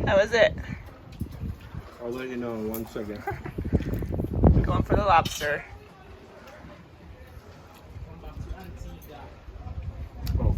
That was it. I'll let you know in 1 second. Going for the lobster. Oh.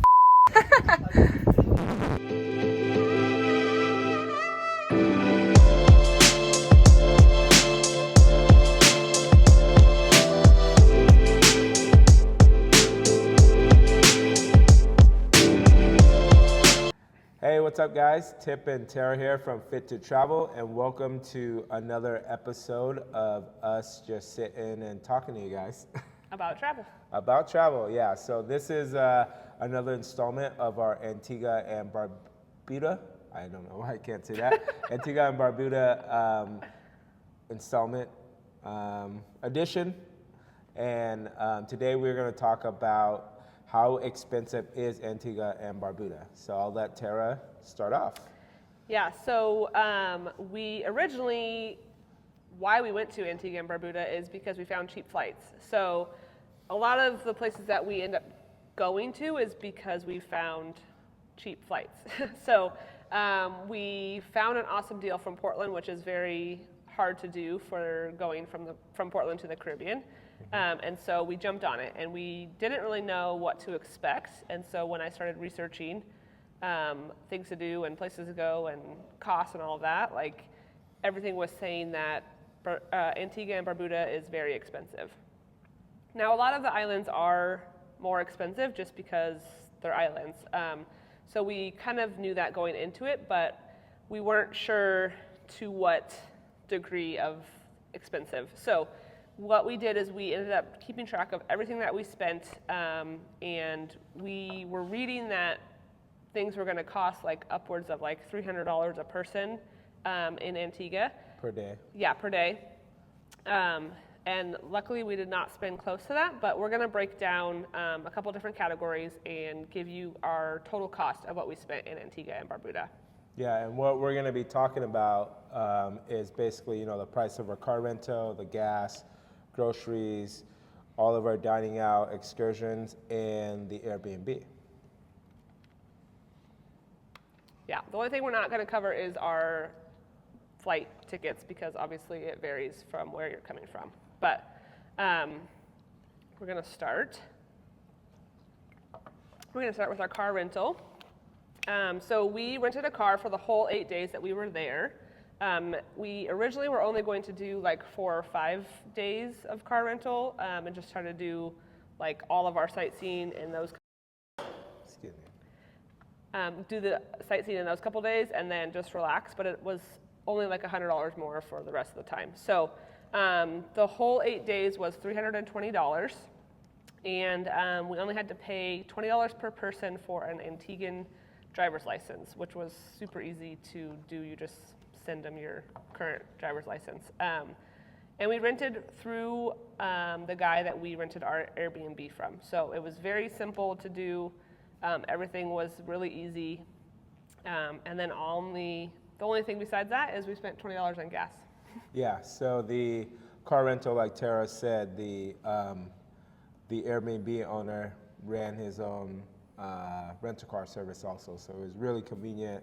Hey, what's up guys? Tip and Tara here from Fit to Travel, and welcome to another episode of us just sitting and talking to you guys. About travel. About travel, yeah. So this is another installment of our Antigua and Barbuda, I don't know why I can't say that, Antigua and Barbuda installment edition. And today we're going to talk about how expensive is Antigua and Barbuda. So I'll let Tara start off. Yeah, so we originally, why we went to Antigua and Barbuda is because we found cheap flights. So a lot of the places that we end up going to is because we found cheap flights. So we found an awesome deal from Portland, which is very hard to do for going from Portland to the Caribbean. And so we jumped on it, and we didn't really know what to expect. And so when I started researching things to do and places to go and costs and all of that, like everything was saying that Antigua and Barbuda is very expensive. Now, a lot of the islands are more expensive just because they're islands. So we kind of knew that going into it, but we weren't sure to what degree of expensive. So what we did is we ended up keeping track of everything that we spent, and we were reading that things were going to cost like upwards of like $300 a person in Antigua. Per day. Yeah, per day. And luckily we did not spend close to that, but we're going to break down a couple different categories and give you our total cost of what we spent in Antigua and Barbuda. Yeah, and what we're going to be talking about is basically, the price of our car rental, the gas, groceries, all of our dining out, excursions, and the Airbnb. Yeah, the only thing we're not going to cover is our flight tickets because obviously it varies from where you're coming from. But we're going to start. We're going to start with our car rental. So we rented a car for the whole 8 days that we were there. We originally were only going to do like 4 or 5 days of car rental and just try to do like all of our sightseeing in those. Excuse me. Do the sightseeing in those couple days and then just relax. But it was only like $100 more for the rest of the time. So the whole 8 days was $320, and we only had to pay $20 per person for an Antiguan driver's license, which was super easy to do. You just send them your current driver's license. And we rented through the guy that we rented our Airbnb from. So it was very simple to do. Everything was really easy. And then the only thing besides that is we spent $20 on gas. Yeah, so the car rental, like Tara said, the Airbnb owner ran his own rental car service also. So it was really convenient.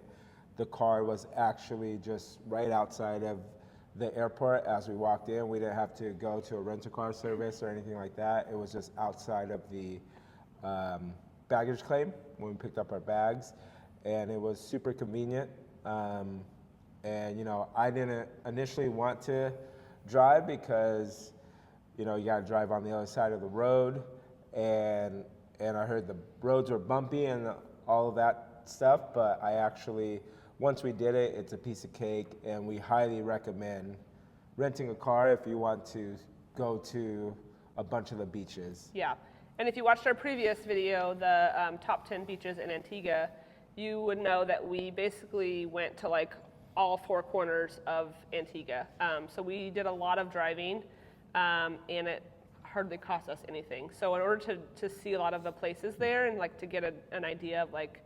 The car was actually just right outside of the airport as we walked in. We didn't have to go to a rental car service or anything like that. It was just outside of the baggage claim when we picked up our bags, and it was super convenient. And I didn't initially want to drive because you got to drive on the other side of the road, and I heard the roads were bumpy and all of that stuff, but I actually, once we did it, it's a piece of cake, and we highly recommend renting a car if you want to go to a bunch of the beaches. Yeah, and if you watched our previous video, the top 10 beaches in Antigua, you would know that we basically went to like all 4 corners of Antigua. So we did a lot of driving, and it hardly cost us anything. So in order to see a lot of the places there and like to get an idea of like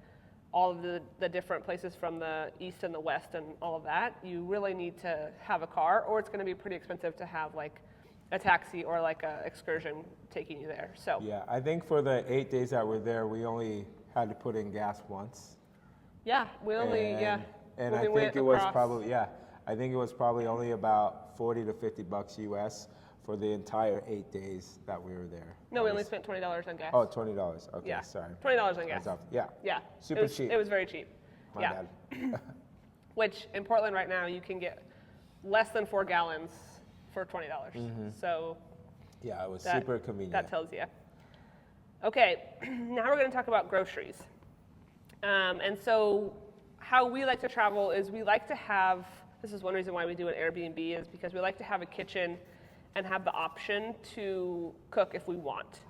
all of the different places from the east and the west and all of that, you really need to have a car, or it's going to be pretty expensive to have like a taxi or like a excursion taking you there. So yeah, I think for the 8 days that we're there, we only had to put in gas once. Yeah, we only, And When I we think went it was across- probably, I think it was probably only about 40 to 50 bucks US for the entire 8 days that we were there. No, we only spent $20 on gas. Oh, $20. Okay, Yeah, sorry. $20 on gas. Yeah. Yeah, Super cheap. It was very cheap. My yeah. bad. Which in Portland right now you can get less than 4 gallons for $20. So Yeah, it was that, super convenient. that tells you. Okay, now we're going to talk about groceries. And so how we like to travel is we like to have, this is one reason why we do an Airbnb, is because we like to have a kitchen and have the option to cook if we want.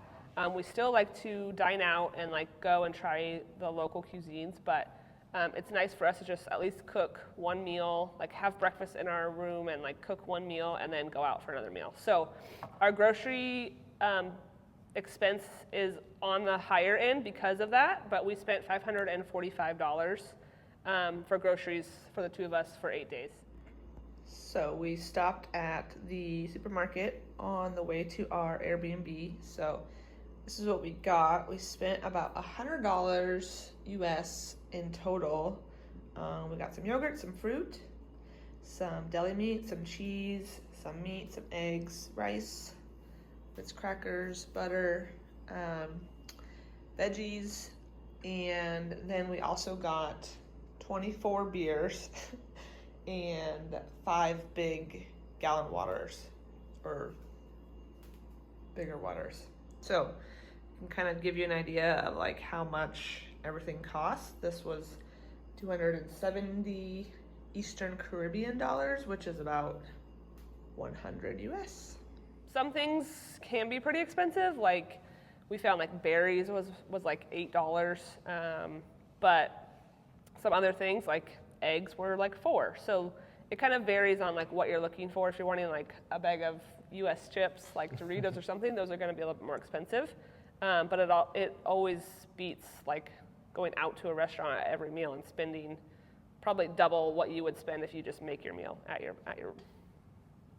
We still like to dine out and like go and try the local cuisines, but it's nice for us to just at least cook one meal, like have breakfast in our room and like cook one meal and then go out for another meal. So our grocery expense is on the higher end because of that, but we spent $545 for groceries for the two of us for 8 days. So we stopped at the supermarket on the way to our Airbnb. So this is what we got. We spent about $100 US in total. We got some yogurt, some fruit, some deli meat, some cheese, some meat, some eggs, rice, Ritz crackers, butter, veggies, and then we also got 24 beers and 5 big gallon waters, or bigger waters. So I can kind of give you an idea of like how much everything costs. This was 270 Eastern Caribbean dollars, which is about 100 US. Some things can be pretty expensive, like we found like berries was like $8, but some other things like eggs were like $4. So it kind of varies on like what you're looking for. If you're wanting like a bag of US chips, like Doritos or something, those are going to be a little bit more expensive. But it always beats like going out to a restaurant at every meal and spending probably double what you would spend if you just make your meal at your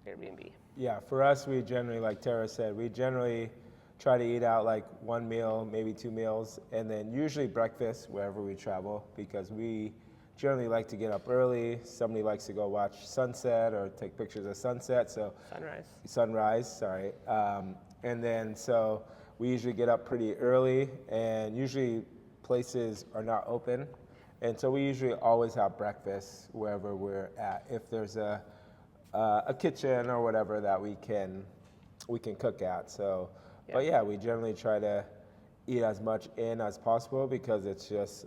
Airbnb. Yeah, for us, we generally, like Tara said, we generally try to eat out like one meal, maybe 2 meals, and then usually breakfast wherever we travel, because we generally like to get up early. Somebody likes to go watch sunset or take pictures of sunset. So sunrise, sorry. And then so we usually get up pretty early, and usually places are not open. And so we usually always have breakfast wherever we're at. If there's a kitchen or whatever that we can cook at. So, yeah. But yeah, we generally try to eat as much in as possible because it's just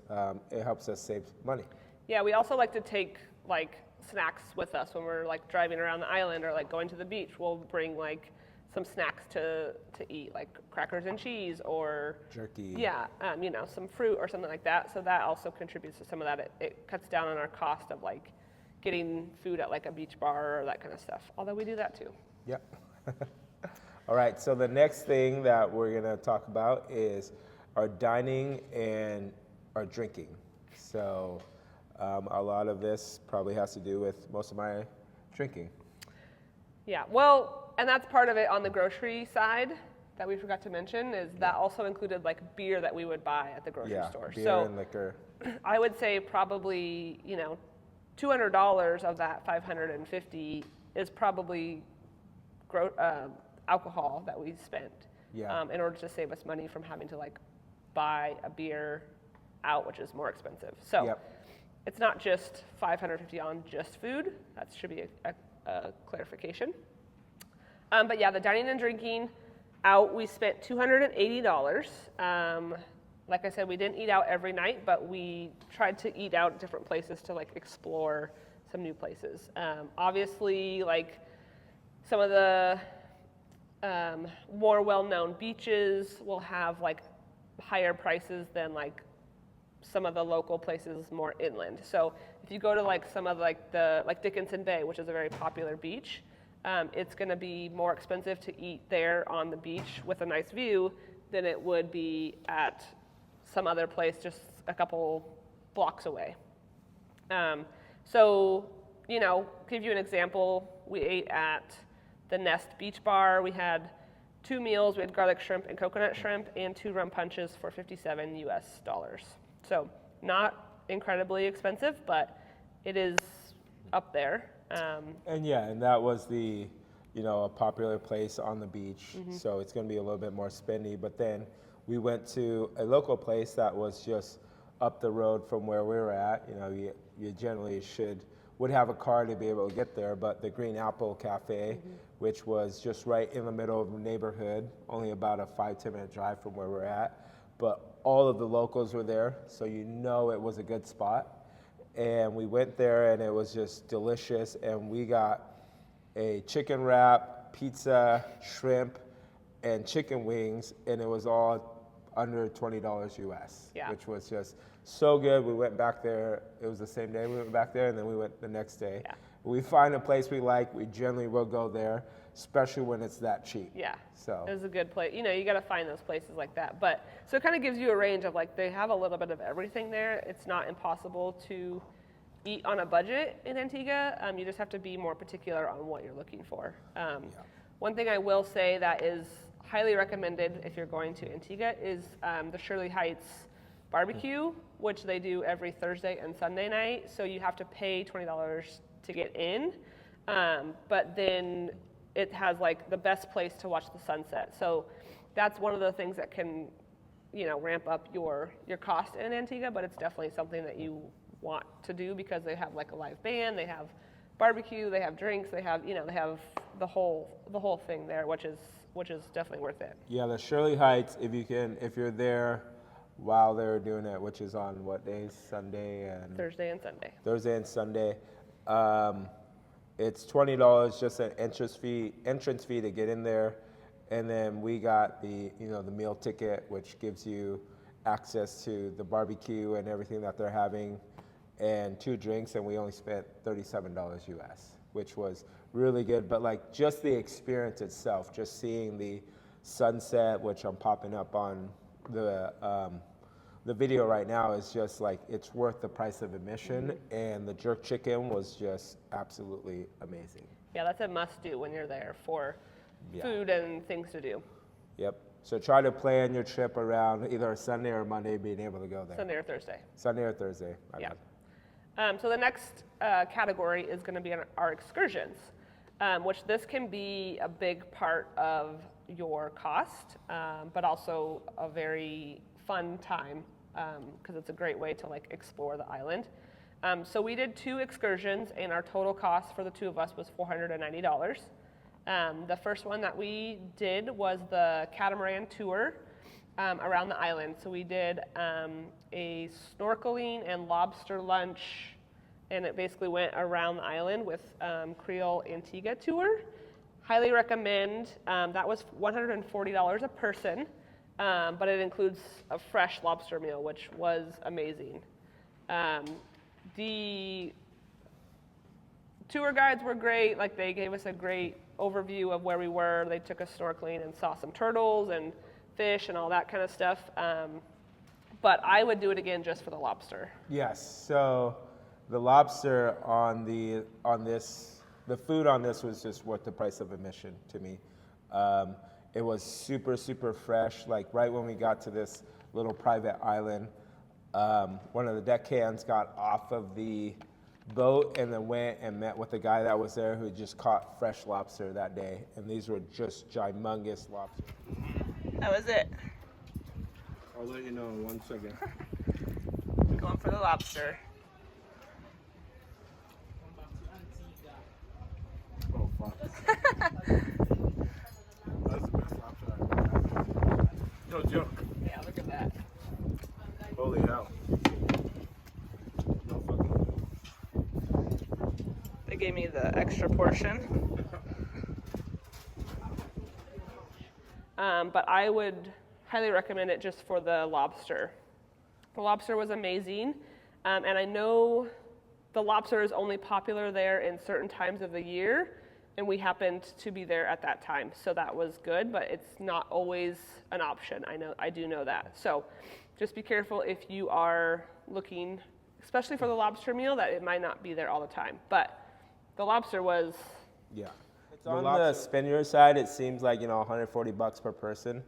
it helps us save money. Yeah, we also like to take like snacks with us when we're like driving around the island or like going to the beach. We'll bring like some snacks to eat, like crackers and cheese or jerky. Yeah, some fruit or something like that. So that also contributes to some of that. It cuts down on our cost of like getting food at like a beach bar or that kind of stuff. Although we do that too. Yep. All right, so the next thing that we're gonna talk about is our dining and our drinking. So a lot of this probably has to do with most of my drinking. Yeah, well, and that's part of it on the grocery side that we forgot to mention is that also included like beer that we would buy at the grocery store. Beer and liquor. I would say probably, $200 of that $550 is probably alcohol that we spent in order to save us money from having to like buy a beer out, which is more expensive. So it's not just $550 on just food. That should be a clarification. But yeah, the dining and drinking out, we spent $280. Like I said, we didn't eat out every night, but we tried to eat out at different places to like explore some new places. Obviously, like some of the more well-known beaches will have like higher prices than like some of the local places more inland. So if you go to like some of like Dickinson Bay, which is a very popular beach, it's going to be more expensive to eat there on the beach with a nice view than it would be at some other place just a couple blocks away. So, give you an example, we ate at the Nest Beach Bar. We had 2 meals. We had garlic shrimp and coconut shrimp and 2 rum punches for $57 US. So not incredibly expensive, but it is up there. And yeah, and that was the, a popular place on the beach. So it's going to be a little bit more spendy. But then we went to a local place that was just up the road from where we were at. You generally would have a car to be able to get there, but the Green Apple Cafe, which was just right in the middle of the neighborhood, only about a 5-10 minute drive from where we're at. But all of the locals were there, so it was a good spot. And we went there, and it was just delicious. And we got a chicken wrap, pizza, shrimp, and chicken wings, and it was all under $20 US, which was just so good. We went back there. It was the same day we went back there, and then we went the next day. Yeah. We find a place we like, we generally will go there, especially when it's that cheap. Yeah, so it was a good place. You got to find those places like that. But so it kind of gives you a range of they have a little bit of everything there. It's not impossible to eat on a budget in Antigua. You just have to be more particular on what you're looking for. One thing I will say that is highly recommended if you're going to Antigua is the Shirley Heights barbecue, which they do every Thursday and Sunday night. So you have to pay $20 to get in, but then it has the best place to watch the sunset. So that's one of the things that can, ramp up your cost in Antigua, but it's definitely something that you want to do because they have a live band, they have barbecue, they have drinks, they have they have the whole thing there, which is definitely worth it. Yeah, the Shirley Heights, if you're there while they're doing it, which is on what days? Sunday and Thursday and Sunday. Thursday and Sunday. It's $20 just an entrance fee to get in there, and then we got the the meal ticket, which gives you access to the barbecue and everything that they're having, and 2 drinks, and we only spent $37 US, which was really good. But just the experience itself, just seeing the sunset, which I'm popping up on the video right now, is just it's worth the price of admission. And the jerk chicken was just absolutely amazing. Yeah, that's a must do when you're there for food and things to do. Yep. So try to plan your trip around either a Sunday or Monday being able to go there. Sunday or Thursday. Sunday or Thursday. So the next category is going to be our excursions, which this can be a big part of your cost, but also a very fun time because it's a great way to explore the island. So we did 2 excursions, and our total cost for the 2 of us was $490. The first one that we did was the catamaran tour around the island. So we did a snorkeling and lobster lunch, and it basically went around the island with Creole Antigua tour. Highly recommend. That was $140 a person, but it includes a fresh lobster meal, which was amazing. The tour guides were great. They gave us a great overview of where we were. They took us snorkeling and saw some turtles and fish and all that kind of stuff. But I would do it again just for the lobster. Yes. So the lobster the food on this was just worth the price of admission to me. It was super, super fresh. Right when we got to this little private island, one of the deckhands got off of the boat and then went and met with the guy that was there who just caught fresh lobster that day. And these were just ginormous lobsters. How was it? I'll let you know in 1 second. Going for the lobster. Oh, fuck. That's the best lobster I've ever had. No joke. Yeah, look at that. Holy hell. No fucking. They gave me the extra portion. But I would highly recommend it just for the lobster. The lobster was amazing, and I know the lobster is only popular there in certain times of the year, and we happened to be there at that time, so that was good, but it's not always an option. I do know that. So just be careful if you are looking, especially for the lobster meal, that it might not be there all the time. But the lobster was... Yeah. It's on the Spaniard side, it seems like, $140 per person.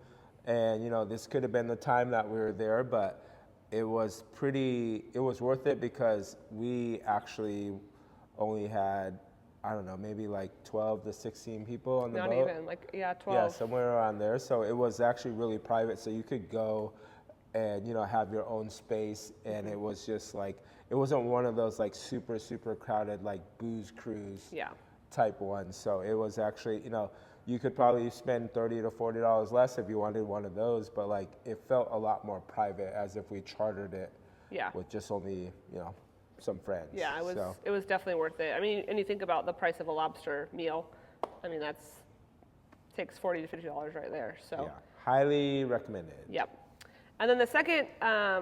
And, this could have been the time that we were there, but it was worth it because we actually only had, I don't know, maybe like 12 to 16 people on the Not boat. even, like, yeah, 12. Yeah, somewhere around there. So it was actually really private. So you could go and, have your own space. And it was just like, it wasn't one of those like super, super crowded, like booze cruise Yeah. type ones. So it was actually, you could probably spend $30 to $40 less if you wanted one of those. But like, it felt a lot more private as if we chartered it Yeah. with just only, some friends. Yeah, So, it was definitely worth it. I mean, and you think about the price of a lobster meal. I mean, takes $40 to $50 right there. So, yeah, highly recommended. yep. And then the second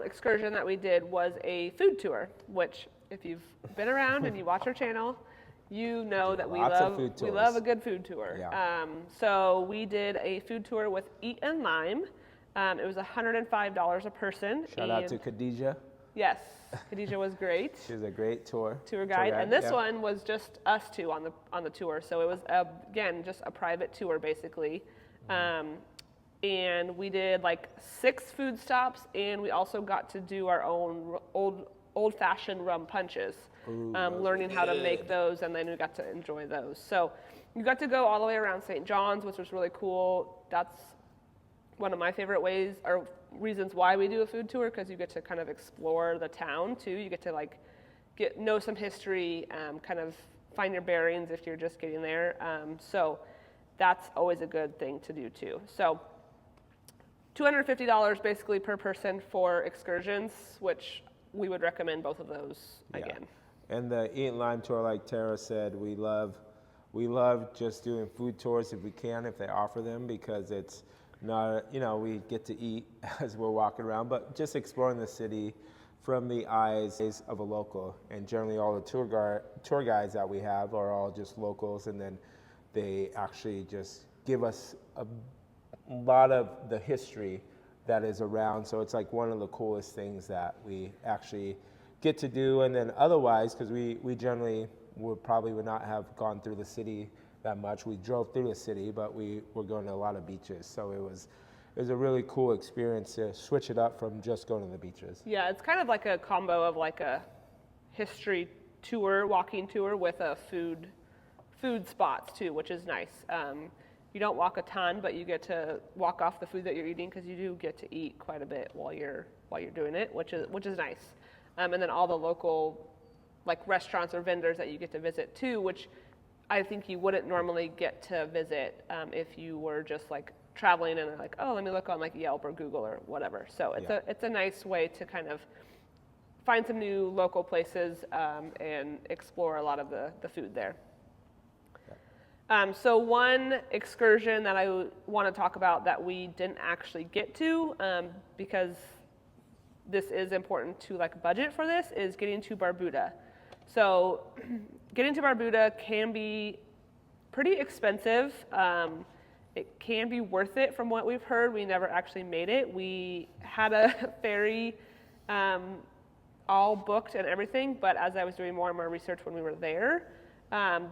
excursion that we did was a food tour, which if you've been around and you watch our channel, you know that Lots of food we tours. love a good food tour. Yeah. So we did a food tour with Eat and Lime. It was $105 a person. Shout out to Khadijah. Yes, Khadijah was great. She was a great tour guide. And this yeah. one was just us two on the tour. So it was again just a private tour basically. And we did like 6 food stops, and we also got to do our own old-fashioned rum punches, learning how to make those, and then we got to enjoy those. So you got to go all the way around St. John's, which was really cool. That's one of my favorite ways or reasons why we do a food tour, because you get to kind of explore the town too. You get to know some history, kind of find your bearings if you're just getting there. So that's always a good thing to do too. So $250 basically per person for excursions, which we would recommend both of those again. And the Eat and Lime tour, like Tara said, we love just doing food tours if we can, if they offer them, because it's not, we get to eat as we're walking around, but just exploring the city from the eyes of a local. And generally all the tour guides that we have are all just locals, and then they actually just give us a lot of the history that is around. So it's like one of the coolest things that we actually get to do. And then otherwise, because we generally would not have gone through the city that much. We drove through the city, but we were going to a lot of beaches. So it was a really cool experience to switch it up from just going to the beaches. Yeah, it's kind of like a combo of like a history tour, walking tour with a food spots too, which is nice. You don't walk a ton, but you get to walk off the food that you're eating, because you do get to eat quite a bit while you're doing it, which is nice. And then all the local like restaurants or vendors that you get to visit too, which I think you wouldn't normally get to visit if you were just like traveling and like, oh, let me look on like Yelp or Google or whatever. So it's a nice way to kind of find some new local places and explore a lot of the food there. So one excursion that I want to talk about that we didn't actually get to, because this is important to like budget for this, is getting to Barbuda. So getting to Barbuda can be pretty expensive. It can be worth it from what we've heard. We never actually made it. We had a ferry all booked and everything, but as I was doing more and more research when we were there,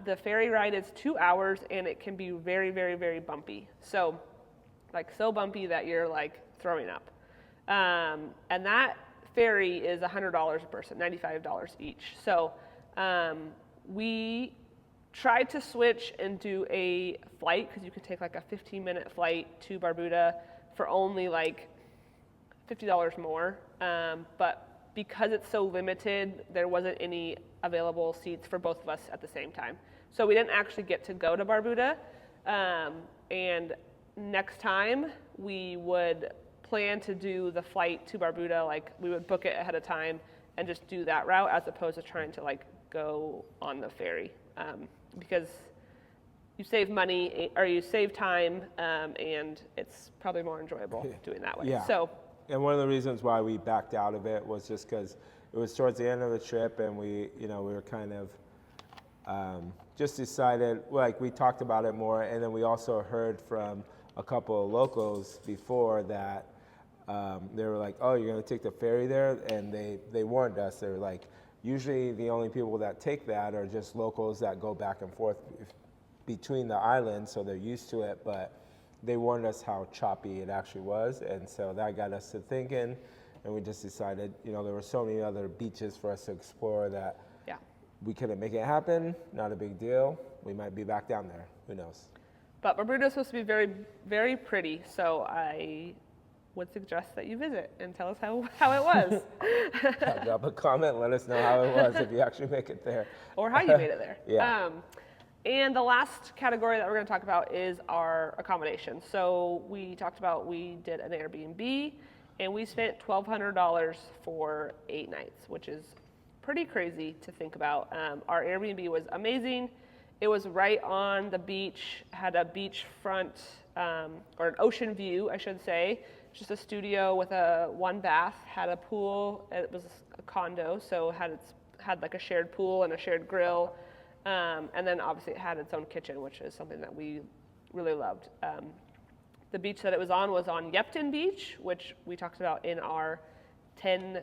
the ferry ride is 2 hours, and it can be very, very, very bumpy. So bumpy that you're like throwing up. And that ferry is $100 a person, $95 each. So we tried to switch and do a flight, because you could take like a 15-minute flight to Barbuda for only like $50 more. But because it's so limited, there wasn't any available seats for both of us at the same time. So we didn't actually get to go to Barbuda. And next time we would plan to do the flight to Barbuda, like we would book it ahead of time and just do that route, as opposed to trying to like go on the ferry, because you save money or you save time, and it's probably more enjoyable doing that way. Yeah. So, and one of the reasons why we backed out of it was just because it was towards the end of the trip, and we were kind of just decided, like we talked about it more, and then we also heard from a couple of locals before that they were like, oh, you're going to take the ferry there? And they warned us. They were like, usually the only people that take that are just locals that go back and forth between the islands, so they're used to it, but they warned us how choppy it actually was, and so that got us to thinking, and we just decided, you know, there were so many other beaches for us to explore that Yeah. we couldn't make it happen. Not a big deal. We might be back down there. Who knows? But Barbuda is supposed to be very, very pretty, so I would suggest that you visit and tell us how it was. Drop a comment. Let us know how it was if you actually make it there. Or how you made it there. Yeah. And the last category that we're going to talk about is our accommodation. So we talked about we did an Airbnb, and we spent $1,200 for 8 nights, which is pretty crazy to think about. Our Airbnb was amazing. It was right on the beach, had a beachfront, or an ocean view, I should say. Just a studio with a 1 bath, had a pool. It was a condo, so had like a shared pool and a shared grill. And then obviously it had its own kitchen, which is something that we really loved. The beach that it was on Yepton Beach, which we talked about in our 10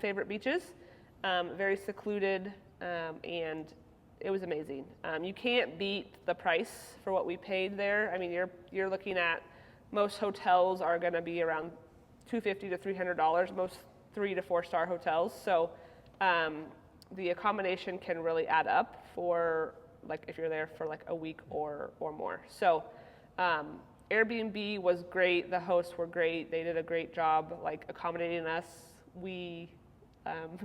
favorite beaches. Very secluded, and it was amazing. You can't beat the price for what we paid there. I mean, you're looking at, most hotels are going to be around $250 to $300, most 3 to 4 star hotels. So the accommodation can really add up for, like, if you're there for like a week or more. So Airbnb was great. The hosts were great. They did a great job like accommodating us. We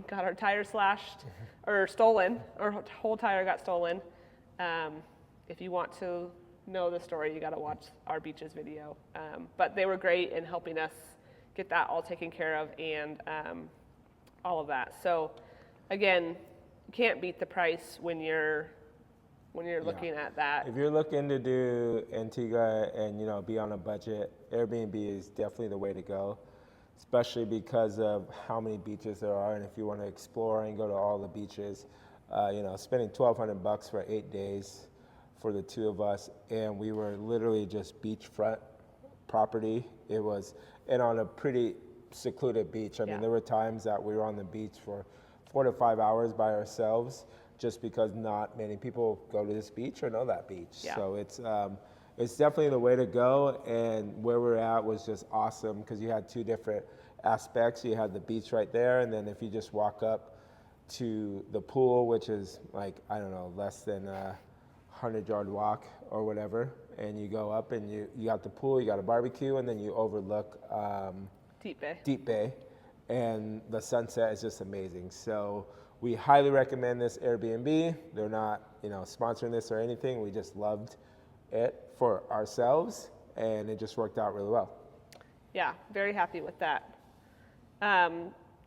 got our tire slashed or stolen. Our whole tire got stolen. If you want to know the story, you got to watch our beaches video. But they were great in helping us get that all taken care of and all of that. So again, you can't beat the price when you're looking at that. If you're looking to do Antigua and, you know, be on a budget, Airbnb is definitely the way to go, especially because of how many beaches there are. And if you want to explore and go to all the beaches, you know, spending $1,200 for 8 days for the 2 of us, and we were literally just beachfront property. It was, and on a pretty secluded beach. I mean, there were times that we were on the beach for 4 to 5 hours by ourselves, just because not many people go to this beach or know that beach. Yeah. So it's definitely the way to go. And where we're at was just awesome because you had 2 different aspects. You had the beach right there, and then if you just walk up to the pool, which is like, I don't know, less than a 100-yard walk or whatever, and you go up and you got the pool, you got a barbecue, and then you overlook Deep Bay, and the sunset is just amazing. So we highly recommend this Airbnb. They're not, you know, sponsoring this or anything. We just loved it for ourselves, and it just worked out really well. Yeah, very happy with that.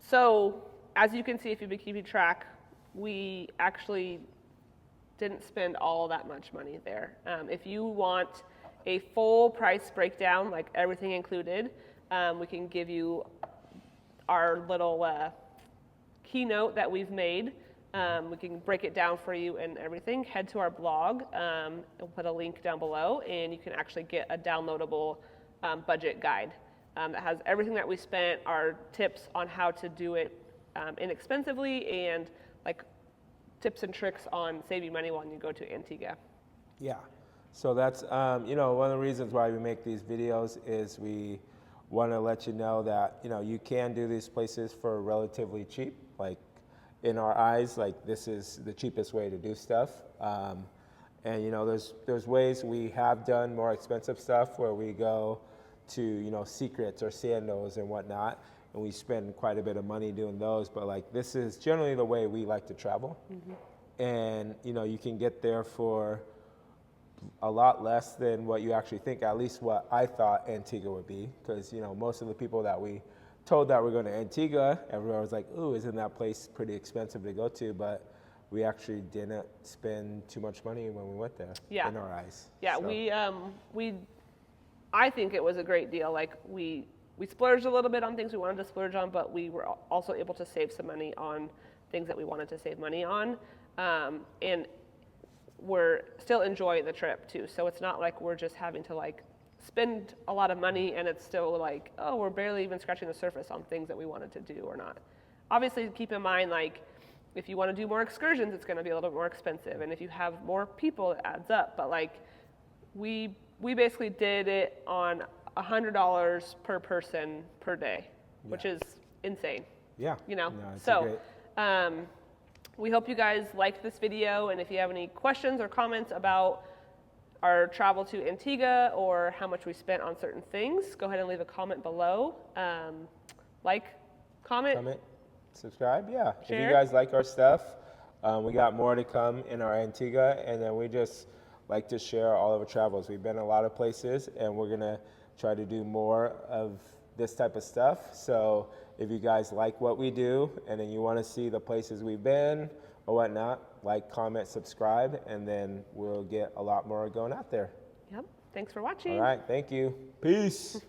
So as you can see, if you've been keeping track, we actually didn't spend all that much money there. If you want a full price breakdown, like everything included, we can give you our little keynote that we've made. We can break it down for you and everything. Head to our blog. We'll put a link down below, and you can actually get a downloadable budget guide that has everything that we spent, our tips on how to do it inexpensively, and like tips and tricks on saving money when you go to Antigua. Yeah, so that's you know, one of the reasons why we make these videos is we want to let you know that, you know, you can do these places for relatively cheap. Like, in our eyes, like, this is the cheapest way to do stuff. And, you know, there's ways we have done more expensive stuff where we go to, you know, Secrets or Sandos and whatnot, and we spend quite a bit of money doing those. But, like, this is generally the way we like to travel. Mm-hmm. And, you know, you can get there for a lot less than what you actually think, at least what I thought Antigua would be. Because, you know, most of the people that we told that we're going to Antigua, everyone was like, ooh, isn't that place pretty expensive to go to? But we actually didn't spend too much money when we went there, in our eyes. Yeah, so. I think it was a great deal. Like, we splurged a little bit on things we wanted to splurge on, but we were also able to save some money on things that we wanted to save money on. And we're still enjoying the trip too. So it's not like we're just having to like spend a lot of money and it's still like, oh, we're barely even scratching the surface on things that we wanted to do or not. Obviously, keep in mind, like, if you want to do more excursions, it's going to be a little bit more expensive. And if you have more people, it adds up. But like, we basically did it on $100 per person per day. which is insane. Yeah. You know, No, it's a so great- we hope you guys liked this video, and if you have any questions or comments about our travel to Antigua or how much we spent on certain things, go ahead and leave a comment below. Like, comment, subscribe, yeah. If share. you guys like our stuff, we got more to come in our Antigua, and then we just like to share all of our travels. We've been a lot of places, and we're gonna try to do more of this type of stuff. So if you guys like what we do, and then you wanna see the places we've been or whatnot, like, comment, subscribe, and then we'll get a lot more going out there. Yep. Thanks for watching. All right, thank you. Peace.